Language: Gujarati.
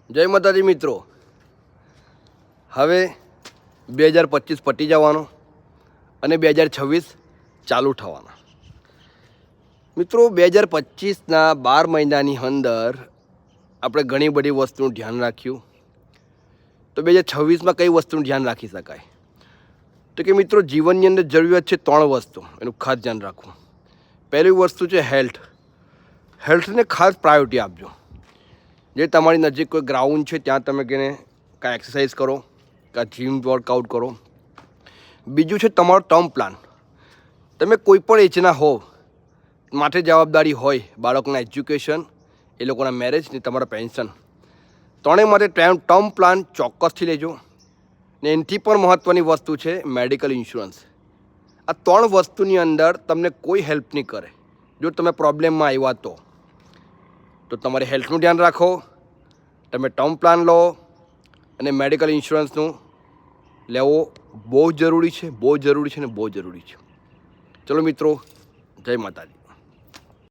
જય માતાજી મિત્રો, હવે 2025 પતી જવાનો અને 2026 ચાલુ થવાના. મિત્રો 2025ના 12 મહિનાની અંદર આપણે ઘણી બધી વસ્તુનું ધ્યાન રાખ્યું. તો 2026માં કઈ વસ્તુનું ધ્યાન રાખી શકાય? તો કે મિત્રો, જીવનની અંદર જરૂરિયાત છે 3 વસ્તુ, એનું ખાસ ધ્યાન રાખવું. પહેલી વસ્તુ છે હેલ્થને ખાસ પ્રાયોરિટી આપજો. જે તમારી નજીક કોઈ ગ્રાઉન્ડ છે ત્યાં તમે કહીને કાંઈ એક્સરસાઇઝ કરો, કાં જીમ વર્કઆઉટ કરો. બીજું છે તમારો ટર્મ પ્લાન. તમે કોઈ પણ એજના હો, માટે જવાબદારી હોય, બાળકોના એજ્યુકેશન, એ લોકોના મેરેજ ને તમારા પેન્શન, ત્રણેય માટે ટર્મ પ્લાન ચોક્કસથી લેજો. ને એનાથી પણ મહત્ત્વની વસ્તુ છે મેડિકલ ઇન્સ્યોરન્સ. આ 3 વસ્તુની અંદર તમને કોઈ હેલ્પ નહીં કરે. જો તમે પ્રોબ્લેમમાં આવ્યા તો તમારે હેલ્થનું ધ્યાન રાખો, તમે ટર્મ પ્લાન લો અને મેડિકલ ઇન્સ્યોરન્સનું લેવો બહુ જરૂરી છે, બહુ જરૂરી છે ને બહુ જરૂરી છે. ચલો મિત્રો, જય માતાજી.